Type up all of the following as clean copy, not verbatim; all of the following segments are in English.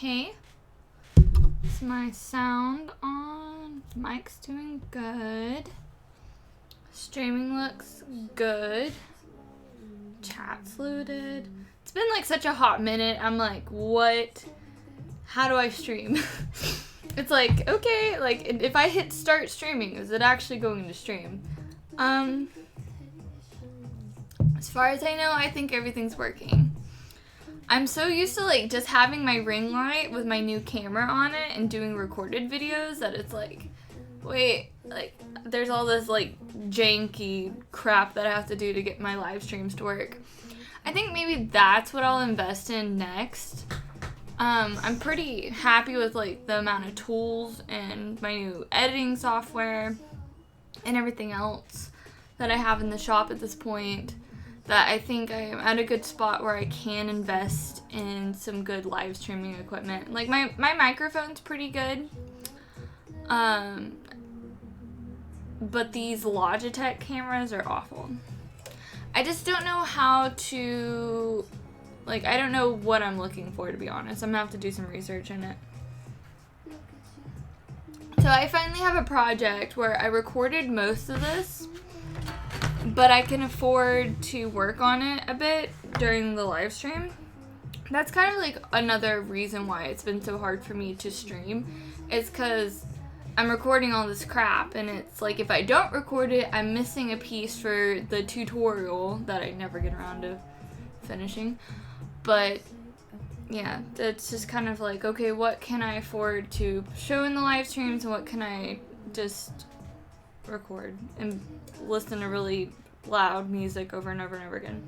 Okay. Is my sound on? Mic's doing good. Streaming looks good. Chat's loaded. It's been like such a hot minute. I'm like, what? How do I stream? It's like, okay, like if I hit start streaming, is it actually going to stream? As far as I know, I think everything's working. I'm so used to like just having my ring light with my new camera on it and doing recorded videos that it's like, wait, like there's all this like janky crap that I have to do to get my live streams to work. I think maybe that's what I'll invest in next. I'm pretty happy with like the amount of tools and my new editing software and everything else that I have in the shop at this point, that I think I am at a good spot where I can invest in some good live streaming equipment. Like my microphone's pretty good. But these Logitech cameras are awful. I just don't know how to, like, I don't know what I'm looking for, to be honest. I'm gonna have to do some research in it. So I finally have a project where I recorded most of this, but I can afford to work on it a bit during the live stream. That's kind of like another reason why it's been so hard for me to stream, is because I'm recording all this crap, and it's like if I don't record it, I'm missing a piece for the tutorial that I never get around to finishing. But yeah, it's just kind of like, okay, what can I afford to show in the live streams, and what can I just record and listen to really loud music over and over and over again.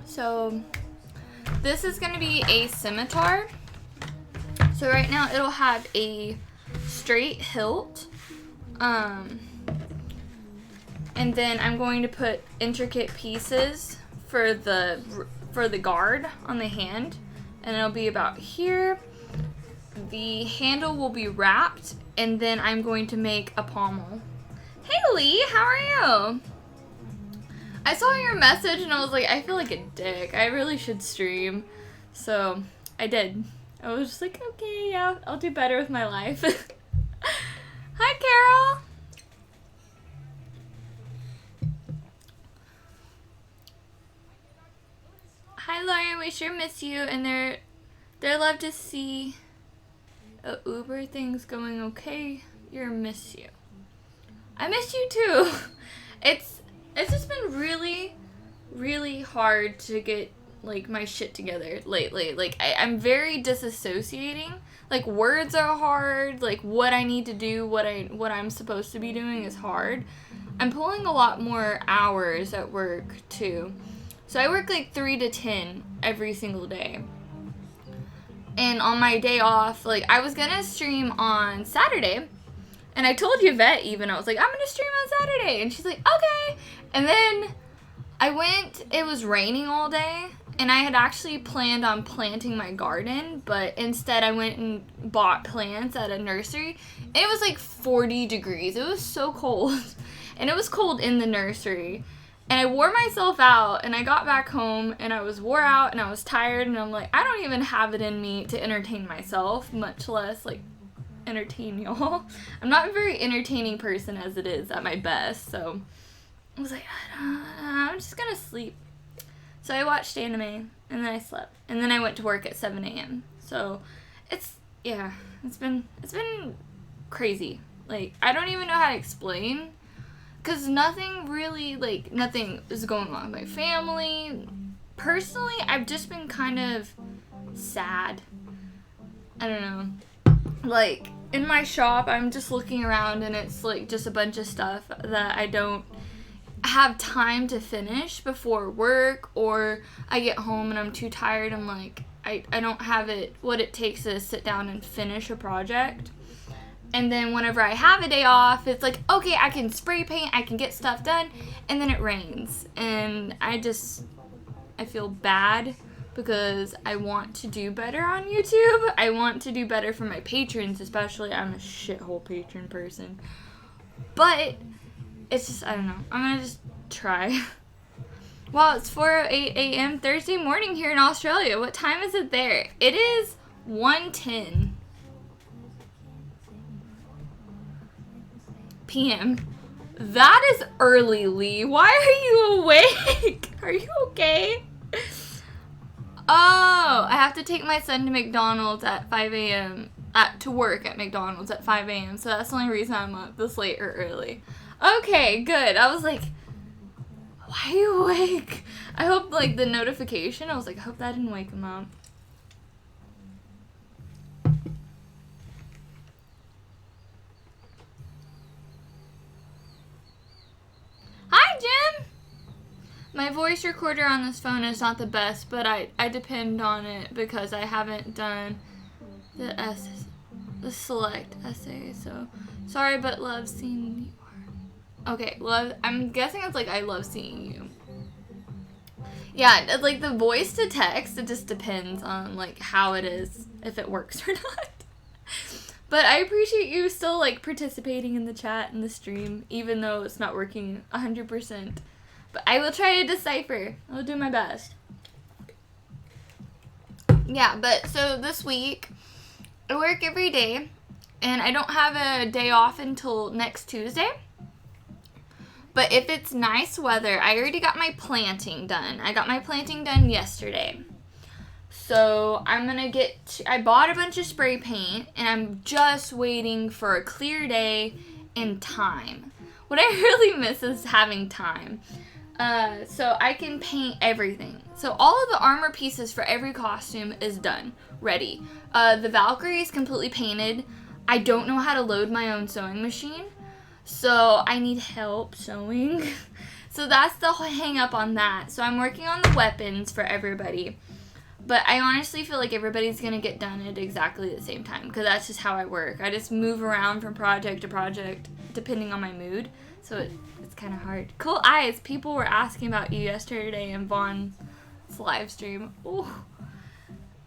So this is going to be a scimitar. So right now it'll have a straight hilt, and then I'm going to put intricate pieces for the guard on the hand, and it'll be about here. The handle will be wrapped, and then I'm going to make a pommel. Hey Lee, how are you? I saw your message and I was like, I feel like a dick. I really should stream. So I did. I was just like, okay, yeah, I'll do better with my life. Hi, Carol. Hi, Lauren. We sure miss you, and they're love to see Uber things going okay. Miss you. I miss you too. It's just been really, really hard to get like my shit together lately. Like I'm very disassociating. Like words are hard. Like what I need to do, what I'm supposed to be doing is hard. I'm pulling a lot more hours at work too. So I work like 3 to 10 every single day. And on my day off, like I was gonna stream on Saturday. And I told Yvette even, I was like, I'm going to stream on Saturday. And she's like, okay. And then I went, it was raining all day. And I had actually planned on planting my garden. But instead I went and bought plants at a nursery. And it was like 40 degrees. It was so cold. And it was cold in the nursery. And I wore myself out. And I got back home and I was wore out and I was tired. And I'm like, I don't even have it in me to entertain myself. Much less like entertain y'all. I'm not a very entertaining person as it is at my best, so I was like, I'm just gonna sleep. So I watched anime, and then I slept, and then I went to work at 7 a.m. So it's been crazy. Like I don't even know how to explain, because nothing is going on with my family. Personally, I've just been kind of sad. I don't know. Like, in my shop, I'm just looking around and it's, like, just a bunch of stuff that I don't have time to finish before work, or I get home and I'm too tired. I'm like, I don't have what it takes to sit down and finish a project. And then whenever I have a day off, it's like, okay, I can spray paint, I can get stuff done, and then it rains. And I feel bad. Because I want to do better on YouTube. I want to do better for my patrons, especially. I'm a shithole patron person. But, it's just, I don't know. I'm gonna just try. Wow, it's 4:08 a.m. Thursday morning here in Australia. What time is it there? It is 1:10 p.m. That is early, Lee. Why are you awake? Are you okay? Oh, I have to take my son to McDonald's at 5 a.m. To work at McDonald's at 5 a.m. So that's the only reason I'm up this late or early. Okay, good. I was like, why are you awake? I hope, like, the notification, I was like, I hope that didn't wake him up. Hi, Jim! My voice recorder on this phone is not the best, but I depend on it because I haven't done the select essay, so sorry, but love seeing you. Okay, love, I'm guessing it's like I love seeing you. Yeah, like the voice to text, it just depends on like how it is, if it works or not. But I appreciate you still like participating in the chat and the stream, even though it's not working 100%. But I will try to decipher. I'll do my best. Yeah, but so this week, I work every day, and I don't have a day off until next Tuesday. But if it's nice weather, I already got my planting done. I got my planting done yesterday. So I'm going to I bought a bunch of spray paint, and I'm just waiting for a clear day and time. What I really miss is having time. So I can paint everything. So all of the armor pieces for every costume is done, ready. The Valkyrie is completely painted. I don't know how to load my own sewing machine, so I need help sewing. So that's the hang up on that. So I'm working on the weapons for everybody. But I honestly feel like everybody's going to get done at exactly the same time, because that's just how I work. I just move around from project to project depending on my mood. So it's kind of hard. Cool eyes. People were asking about you yesterday in Vaughn's live stream. Ooh.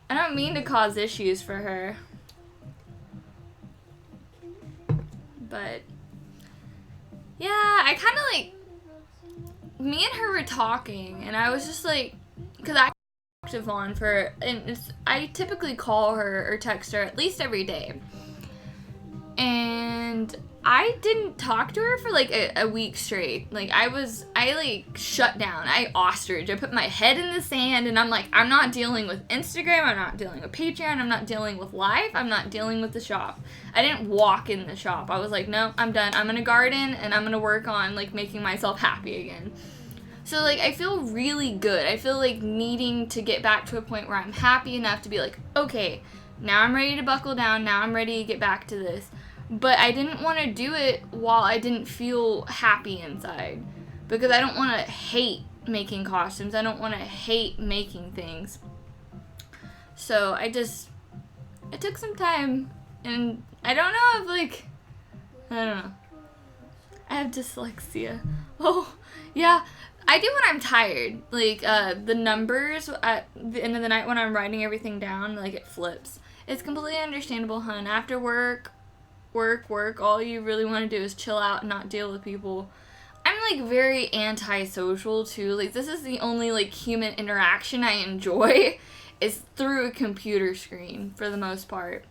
I don't mean to cause issues for her. But yeah, I kind of like, me and her were talking, and I was just like, because I talked to Vaughn and I typically call her or text her at least every day. And I didn't talk to her for like a week straight. Like I like shut down. I ostrich. I put my head in the sand, and I'm like, I'm not dealing with Instagram. I'm not dealing with Patreon. I'm not dealing with life. I'm not dealing with the shop. I didn't walk in the shop. I was like, no, I'm done. I'm gonna garden, and I'm gonna work on like making myself happy again. So like I feel really good. I feel like needing to get back to a point where I'm happy enough to be like, okay, now I'm ready to buckle down. Now I'm ready to get back to this. But I didn't want to do it while I didn't feel happy inside. Because I don't want to hate making costumes. I don't want to hate making things. So it took some time. And I don't know if like, I don't know. I have dyslexia. Oh, yeah. I do when I'm tired. Like, the numbers at the end of the night when I'm writing everything down, like it flips. It's completely understandable, hun. After work, all you really want to do is chill out and not deal with people. I'm like very antisocial too. Like this is the only like human interaction I enjoy is through a computer screen for the most part.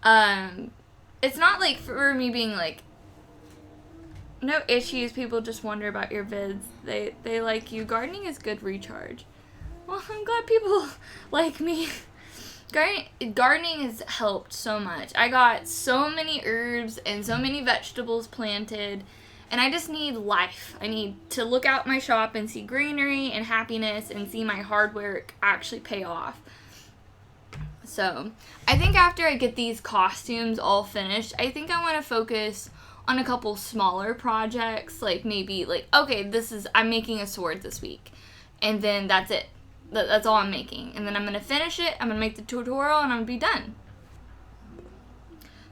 It's not like for me being like no issues, people just wonder about your vids. They like you. Gardening is good recharge. Well, I'm glad people like me. Gardening has helped so much. I got so many herbs and so many vegetables planted, and I just need life. I need to look out my shop and see greenery and happiness and see my hard work actually pay off. So I think after I get these costumes all finished, I think I want to focus on a couple smaller projects, like maybe like, okay, I'm making a sword this week, and then that's it. That's all I'm making. And then I'm going to finish it, I'm going to make the tutorial, and I'm going to be done.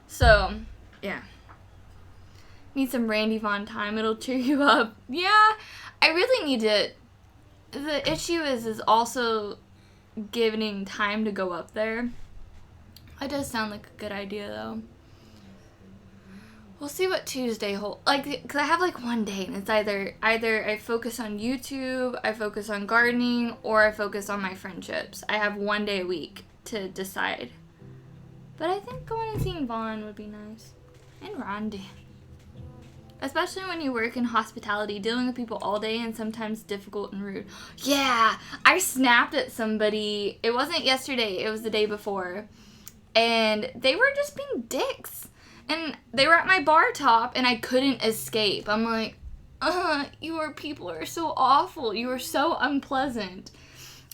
So, yeah. Need some Randy Vaughn time. It'll cheer you up. Yeah, I really need to. The issue is also giving time to go up there. That does sound like a good idea, though. we'll see what Tuesday holds. Like, because I have like one day, and it's either I focus on YouTube, I focus on gardening, or I focus on my friendships. I have one day a week to decide. But I think going and seeing Vaughn would be nice. And Randy. Especially when you work in hospitality, dealing with people all day and sometimes difficult and rude. Yeah, I snapped at somebody. It wasn't yesterday, it was the day before. And they were just being dicks. And they were at my bar top, and I couldn't escape. I'm like, your people are so awful. You are so unpleasant.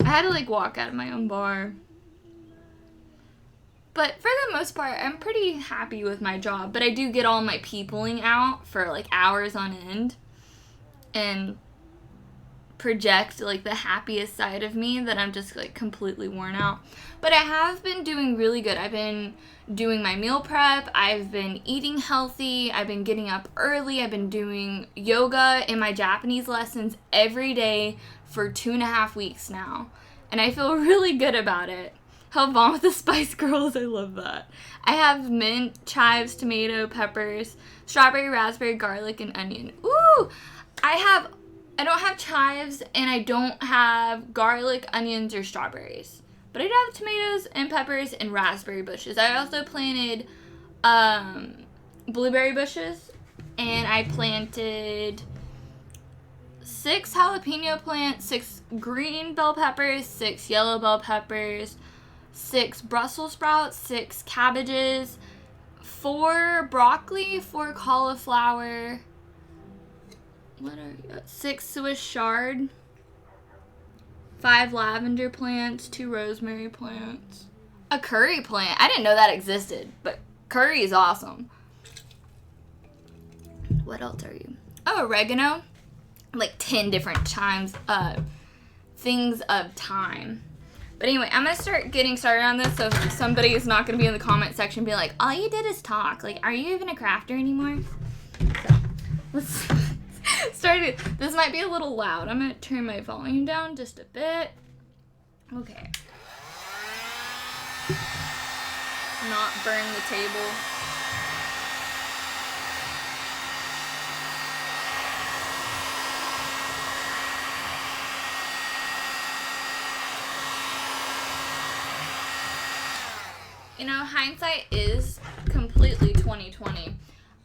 I had to, like, walk out of my own bar. But for the most part, I'm pretty happy with my job. But I do get all my peopling out for, like, hours on end. And project, like, the happiest side of me that I'm just, like, completely worn out. But I have been doing really good. I've been doing my meal prep. I've been eating healthy. I've been getting up early. I've been doing yoga and my Japanese lessons every day for 2.5 weeks now. And I feel really good about it. Help Vaughn with the Spice Girls. I love that. I have mint, chives, tomato, peppers, strawberry, raspberry, garlic, and onion. Ooh! I don't have chives, and I don't have garlic, onions, or strawberries. But I do have tomatoes and peppers and raspberry bushes. I also planted blueberry bushes, and I planted 6 jalapeno plants, 6 green bell peppers, 6 yellow bell peppers, 6 Brussels sprouts, 6 cabbages, 4 broccoli, 4 cauliflower, 6 Swiss chard, 5 lavender plants, 2 rosemary plants, a curry plant. I didn't know that existed, but curry is awesome. What else are you? Oh, oregano. Like 10 different things of thyme. But anyway, I'm going to start getting started on this, so somebody is not going to be in the comment section being like, all you did is talk. Like, are you even a crafter anymore? So, let's start it. This might be a little loud. I'm going to turn my volume down just a bit. Okay. Not burn the table. You know, hindsight is completely 2020.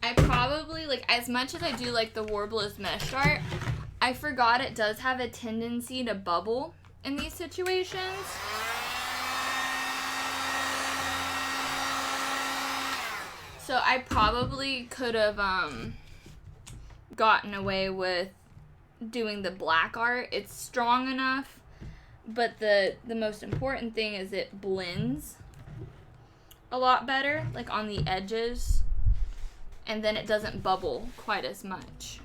I probably, like, as much as I do like the Warblers mesh art, I forgot it does have a tendency to bubble in these situations. So I probably could have gotten away with doing the black art. It's strong enough, but the most important thing is it blends a lot better, like on the edges, and then it doesn't bubble quite as much.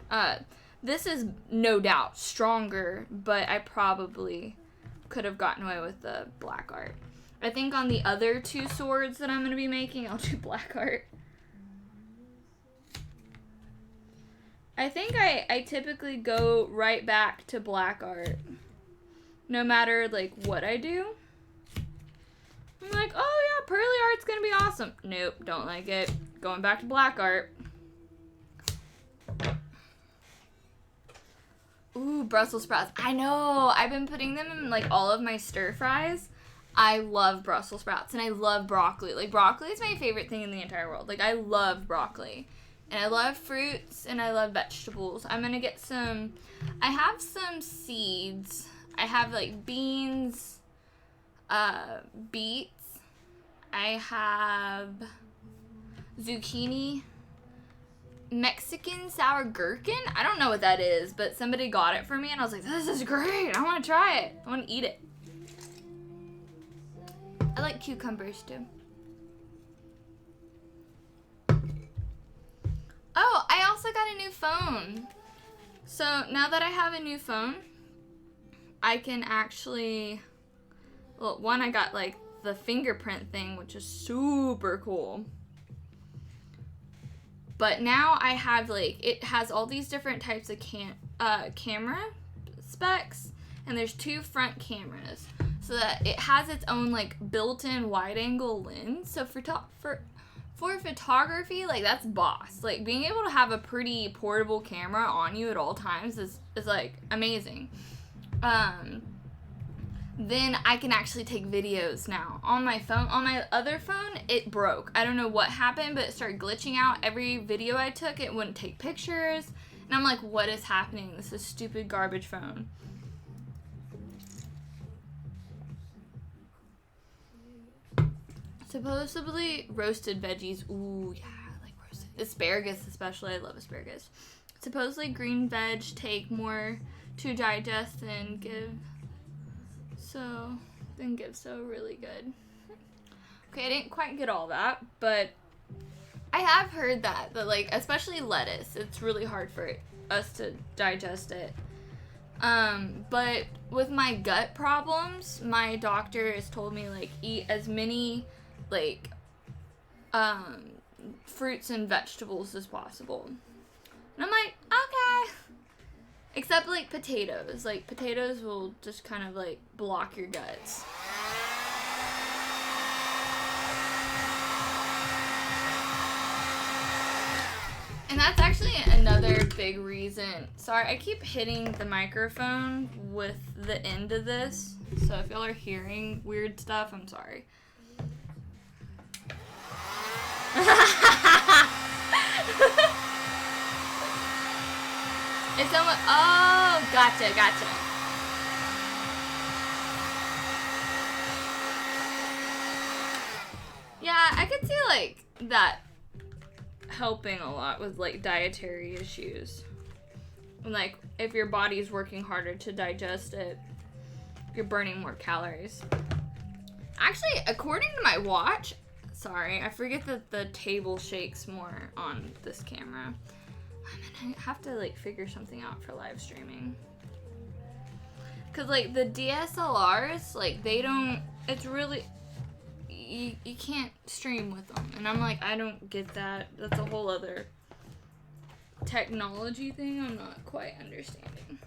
This is no doubt stronger, but I probably could have gotten away with the black art. I think on the other 2 swords that I'm going to be making, I'll do black art. I think I typically go right back to black art, no matter like what I do. I'm like, oh yeah, pearly art's gonna be awesome. Nope, don't like it. Going back to black art. Ooh, Brussels sprouts. I know, I've been putting them in like all of my stir fries. I love Brussels sprouts, and I love broccoli. Like, broccoli is my favorite thing in the entire world. Like, I love broccoli. And I love fruits, and I love vegetables. I'm gonna get some, I have some seeds. I have like beans, beets. I have zucchini, Mexican sour gherkin. I don't know what that is, but somebody got it for me, and I was like, this is great. I want to try it. I want to eat it. I like cucumbers too. Oh, I also got a new phone. So now that I have a new phone, I can actually, well, one, I got like the fingerprint thing, which is super cool. But now I have like, it has all these different types of camera specs, and there's 2 front cameras, so that it has its own like built-in wide-angle lens. So for For photography, like, that's boss. Like, being able to have a pretty portable camera on you at all times is like, amazing. Then I can actually take videos now. On my phone, on my other phone, it broke. I don't know what happened, but it started glitching out. Every video I took, it wouldn't take pictures. And I'm like, what is happening? This is stupid garbage phone. Supposedly roasted veggies. Ooh, yeah, I like roasted. Asparagus especially. I love asparagus. Supposedly green veg take more to digest than give so really good. Okay, I didn't quite get all that, but I have heard that like, especially lettuce, it's really hard for us to digest it. But with my gut problems, my doctor has told me, like, eat as many, like, fruits and vegetables as possible. And I'm like, okay. Except, like, potatoes. Like, potatoes will just kind of, like, block your guts. And that's actually another big reason. Sorry, I keep hitting the microphone with the end of this. So if y'all are hearing weird stuff, I'm sorry. If someone, oh, gotcha. Yeah, I could see, like, that helping a lot with, like, dietary issues. And, like, if your body's working harder to digest it, you're burning more calories. Actually, according to my watch, sorry, I forget that the table shakes more on this camera. I have to, like, figure something out for live streaming. Because, like, the DSLRs, like, they don't, it's really, you can't stream with them. And I'm like, I don't get that. That's a whole other technology thing I'm not quite understanding.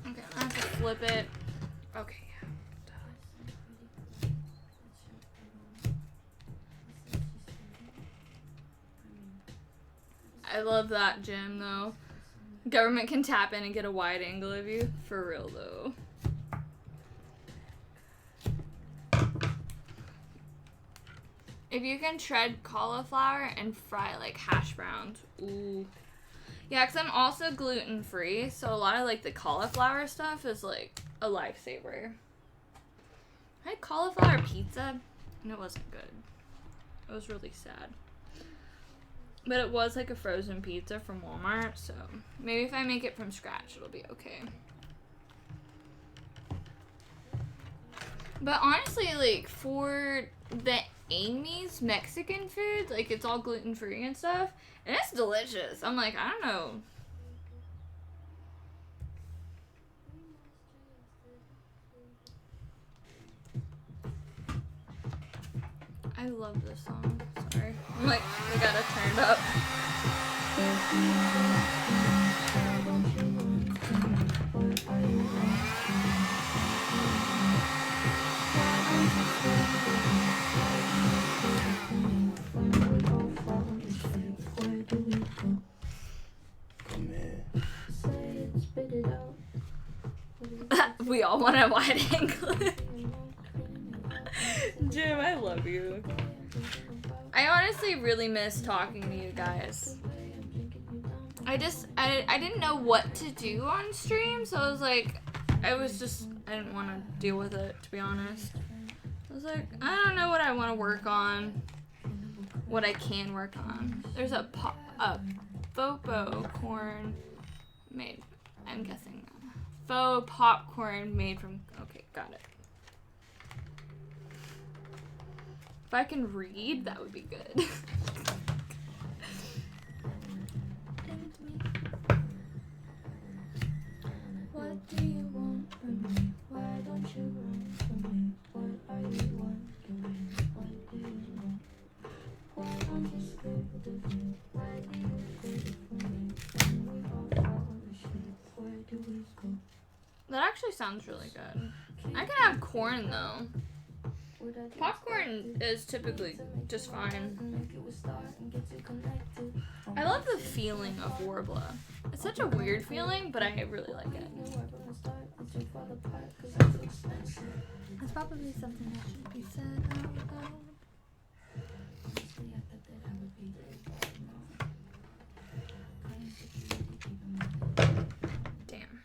Okay, I'm gonna have to flip it. Okay, yeah. I love that, Jim, though. Government can tap in and get a wide angle of you. For real, though. If you can shred cauliflower and fry, like, hash browns. Ooh. Yeah, because I'm also gluten-free, so a lot of, like, the cauliflower stuff is, like, a lifesaver. I had cauliflower pizza, and it wasn't good. It was really sad. But it was, like, a frozen pizza from Walmart, so maybe if I make it from scratch, it'll be okay. But honestly, like, for the Amy's Mexican food, like, it's all gluten-free and stuff, and it's delicious. I'm like, I don't know. I love this song. Sorry. I'm like, I gotta turn it up. We all want a wide angle. Jim, I love you. I honestly really miss talking to you guys. I didn't know what to do on stream, so I was like, I didn't want to deal with it, to be honest. I was like, I don't know what I want to work on, what I can work on. There's a faux corn made, I'm guessing, faux popcorn made from, okay, got it. If I can read, that would be good. What do you want from me? Why don't you run from me? What are you wondering? What do you want? Why don't you stay with me? Why do you wait for me? When we all fall asleep, where do we go? That actually sounds really good. I can have corn though. Popcorn is typically just fine. I love the feeling of Warbler. It's such a weird feeling, but I really like it. That's probably something that should be said out loud. Damn.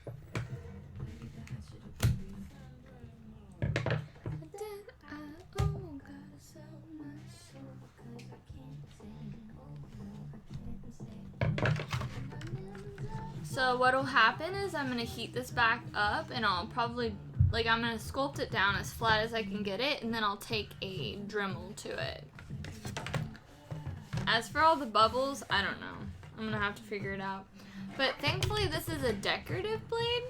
So what'll happen is I'm gonna heat this back up and I'll probably, like, I'm gonna sculpt it down as flat as I can get it, and then I'll take a Dremel to it. As for all the bubbles, I don't know. I'm gonna have to figure it out. But thankfully this is a decorative blade,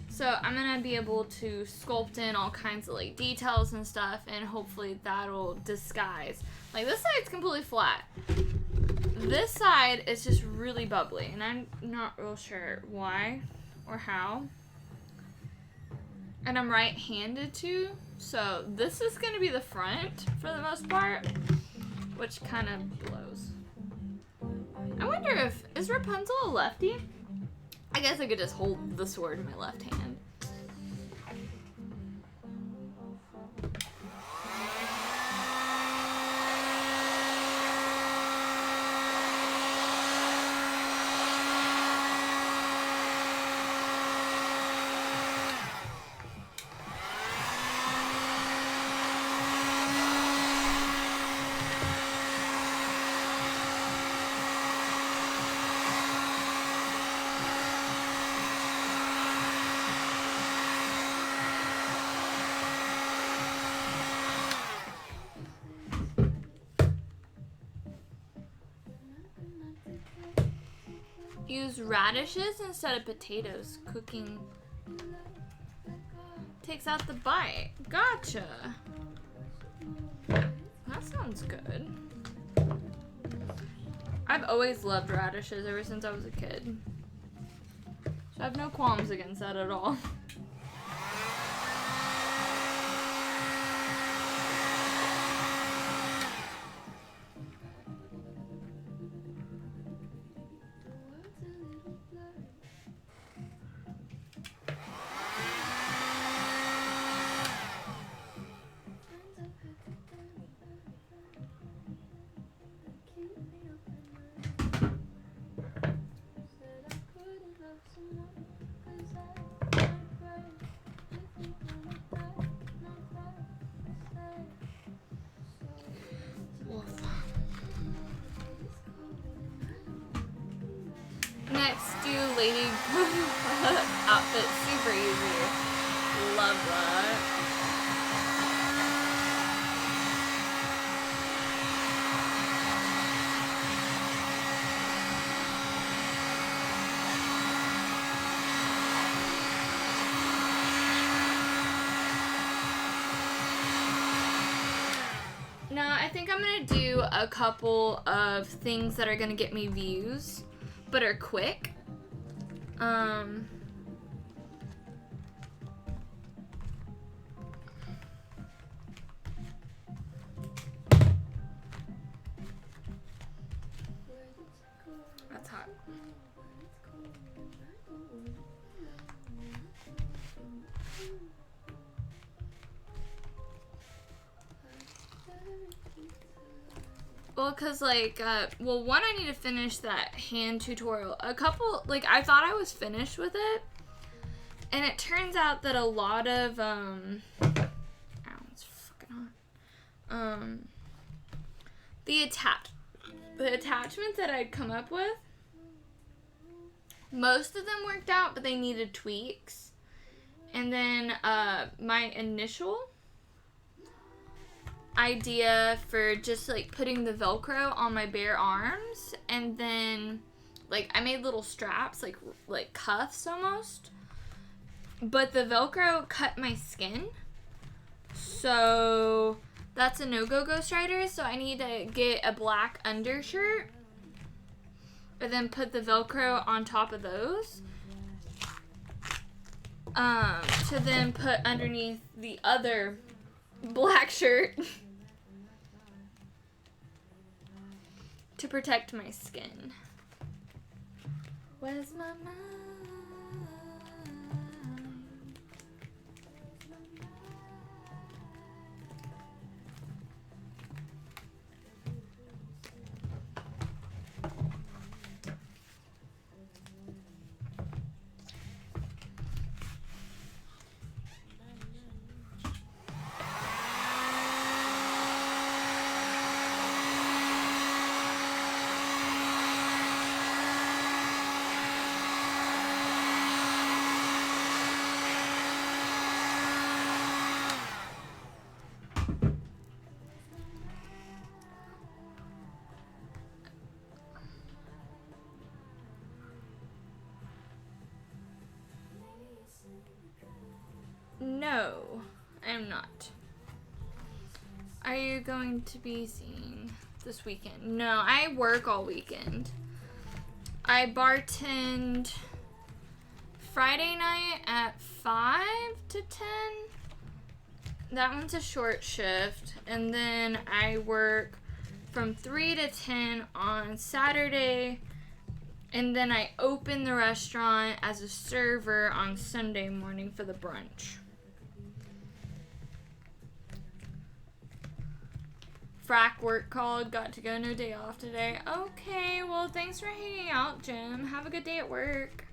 so I'm gonna be able to sculpt in all kinds of like details and stuff, and hopefully that'll disguise. Like, this side's completely flat. This side is just really bubbly, and I'm not real sure why or how. And I'm right-handed too, so this is gonna be the front for the most part, which kind of blows. I wonder is Rapunzel a lefty? I guess I could just hold the sword in my left hand. Use radishes instead of potatoes. Cooking takes out the bite. Gotcha. That sounds good. I've always loved radishes ever since I was a kid, so I have no qualms against that at all. Next, do Lady outfit. Super easy. Love that. Now, I think I'm gonna do a couple of things that are gonna get me views, but are quick. That's hot. Well, cause like, one, I need to finish that hand tutorial. A couple, like, I thought I was finished with it, and it turns out that a lot of, ow, it's fucking hot. The attachments that I'd come up with, most of them worked out, but they needed tweaks. And then, my initial idea for just like putting the Velcro on my bare arms, and then like I made little straps, like cuffs almost, but the Velcro cut my skin, so that's a no-go Ghost Rider. So I need to get a black undershirt and then put the Velcro on top of those, to then put underneath the other black shirt to protect my skin. Where's my mind? No, I'm not. Are you going to be seeing this weekend? No, I work all weekend. I bartend Friday night at 5 to 10. That one's a short shift. And then I work from 3 to 10 on Saturday. And then I open the restaurant as a server on Sunday morning for the brunch. Frack work called, got to go, no day off today. Okay, well, thanks for hanging out, Jim. Have a good day at work.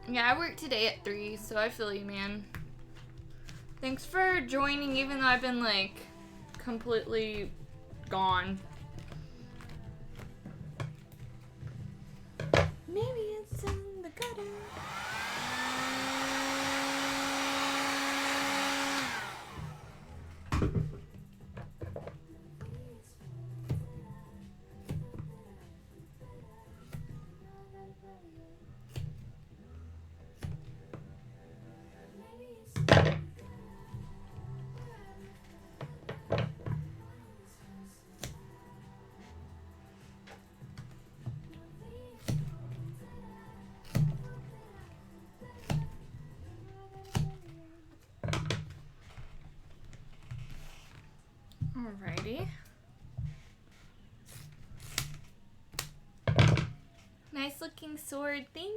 Yeah, I work today at 3, so I feel you, man. Thanks for joining, even though I've been, like, completely gone. Maybe it's in the gutter. Alrighty. Nice looking sword. Thank